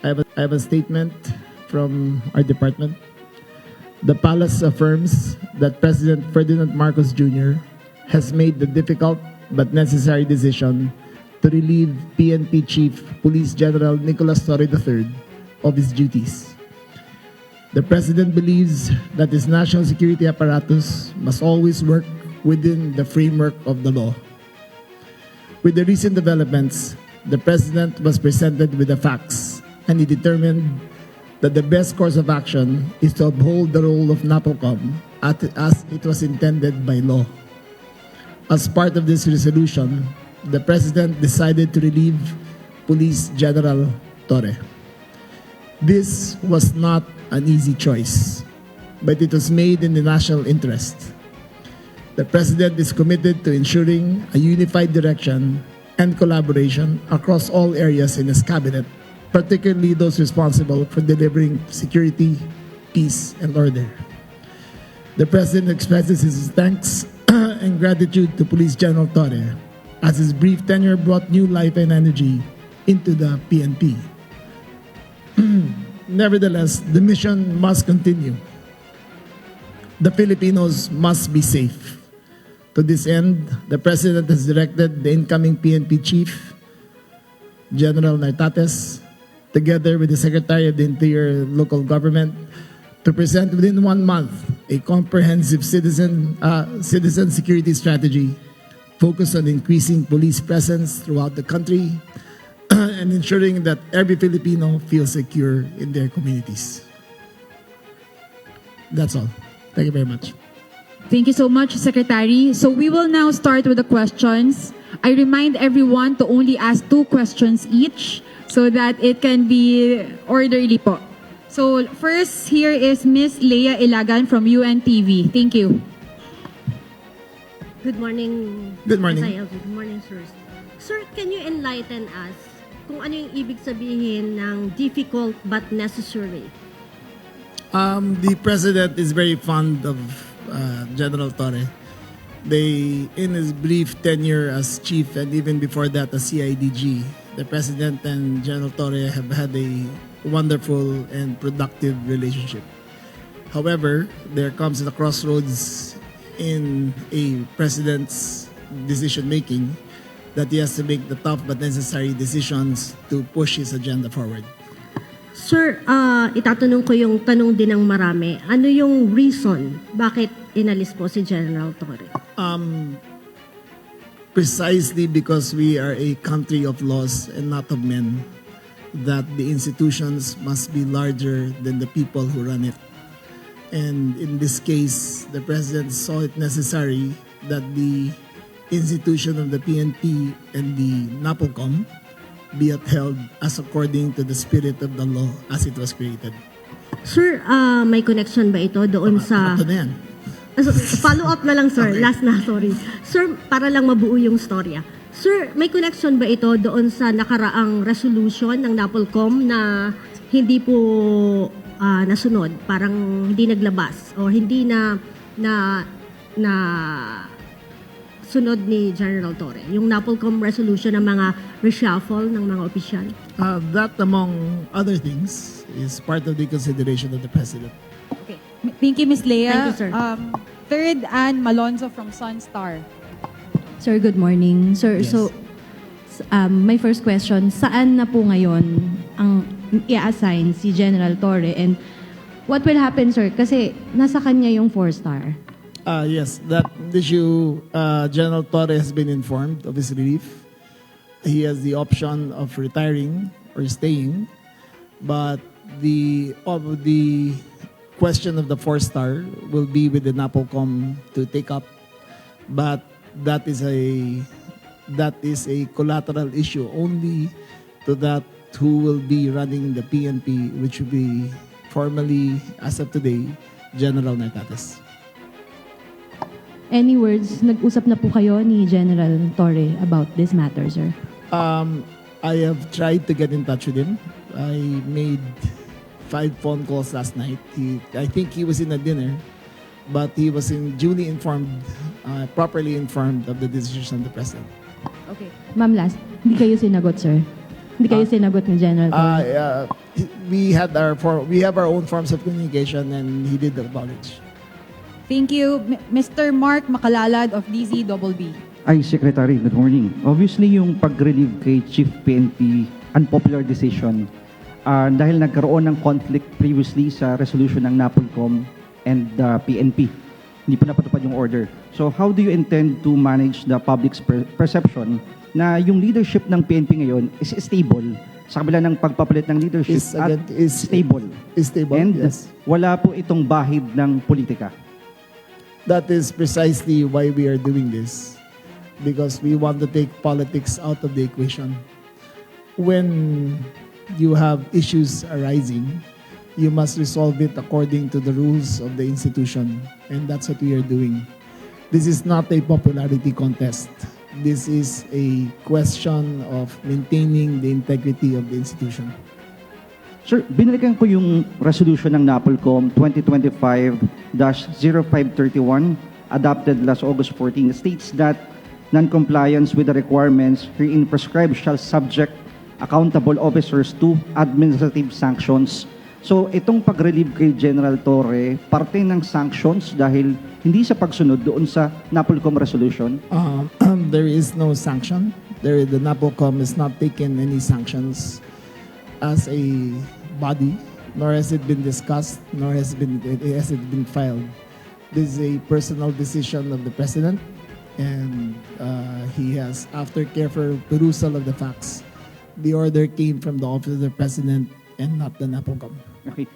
I have a statement from our department. The palace affirms that President Ferdinand Marcos Jr. has made the difficult but necessary decision to relieve PNP Chief Police General Nicolas Torre III of his duties. The President believes that his national security apparatus must always work within the framework of the law. With the recent developments, the President was presented with the facts, and he determined that the best course of action is to uphold the role of NAPOCOM as it was intended by law. As part of this resolution, the President decided to relieve Police General Torre. This was not an easy choice, but it was made in the national interest. The President is committed to ensuring a unified direction and collaboration across all areas in his cabinet, particularly those responsible for delivering security, peace, and order. The President expresses his thanks and gratitude to Police General Torre, as his brief tenure brought new life and energy into the PNP. Nevertheless, the mission must continue. The Filipinos must be safe. To this end, the President has directed the incoming PNP Chief, General Nartates, together with the Secretary of the Interior Local Government, to present within 1 month a comprehensive citizen security strategy focused on increasing police presence throughout the country and ensuring that every Filipino feels secure in their communities. That's all. Thank you very much. Thank you so much, Secretary. So we will now start with the questions. I remind everyone to only ask 2 questions each so that it can be orderly po. So first, here is Miss Leia Ilagan from UNTV. Thank you. Good morning. Good morning. SIL. Good morning, sir. Sir, can you enlighten us kung ano yung ibig sabihin ng difficult but necessary? The President is very fond of General Torre. In his brief tenure as chief and even before that as CIDG, the President and General Torre have had a wonderful and productive relationship. However, there comes a crossroads in a President's decision-making that he has to make the tough but necessary decisions to push his agenda forward. Sir, itatanong ko yung tanong din ng marami. Ano yung reason bakit inalis po si General Torre? Precisely because we are a country of laws and not of men, that the institutions must be larger than the people who run it. And in this case, the President saw it necessary that the institution of the PNP and the NAPOCOM be upheld as according to the spirit of the law as it was created. Sir, may connection ba ito doon sa... Ito na yan. Follow up na lang, sir. Okay. Last na, sorry. Sir, para lang mabuo yung storya. Sir, may connection ba ito doon sa nakaraang resolution ng NAPOLCOM na hindi po nasunod, parang hindi naglabas o hindi na sunod ni General Torre? Yung NAPOLCOM resolution ng mga reshuffle ng mga opisyal? That, among other things, is part of the consideration of the President. Okay. Thank you, Miss Leia. Thank you, sir. Third, Ann Malonzo from Sunstar. Sir, good morning. Sir, Yes. so my first question, saan na po ngayon ang i-assign si General Torre and what will happen, sir? Kasi nasa kanya yung 4-star. Yes, that issue, General Torre has been informed of his relief. He has the option of retiring or staying, but the question of the 4-star will be with the NAPOCOM to take up, but that is a collateral issue only to that who will be running the PNP, which will be formally, as of today, General Nartates. Any words, nag-usap na po kayo ni General Torre about this matter, sir? I have tried to get in touch with him. I made 5 phone calls last night. I think he was in a dinner, but he was duly informed, properly informed of the decision of the President. Okay. Ma'am, last, hindi kayo sinagot, sir? Hindi kayo sinagot ni General Torre? we have our own forms of communication, and he did acknowledge. Thank you, Mr. Mark Makalalad of DZBB. Ay, Secretary, good morning. Obviously, yung pag-relieve kay Chief PNP, unpopular decision, dahil nagkaroon ng conflict previously sa resolution ng NAPOLCOM and PNP. Hindi pa napatupad yung order. So, how do you intend to manage the public's perception na yung leadership ng PNP ngayon is stable sa kabila ng pagpapalit ng leadership Is stable? stable, And yes. wala po itong bahid ng politika. That is precisely why we are doing this, because we want to take politics out of the equation. When you have issues arising, you must resolve it according to the rules of the institution, and that's what we are doing. This is not a popularity contest. This is a question of maintaining the integrity of the institution. Sir, binalikan ko yung resolution ng NAPOLCOM 2025-0531 adopted last August 14 states that non-compliance with the requirements herein prescribed shall subject accountable officers to administrative sanctions. So, itong pag-relieve kay General Torre, parte ng sanctions dahil hindi sa pagsunod doon sa NAPOLCOM resolution. There is no sanction. The NAPOLCOM has not taken any sanctions as a body, nor has it been discussed, nor has it been filed. This is a personal decision of the President, and he has, after careful perusal of the facts, the order came from the office of the President and not the NAPOLCOM. Okay.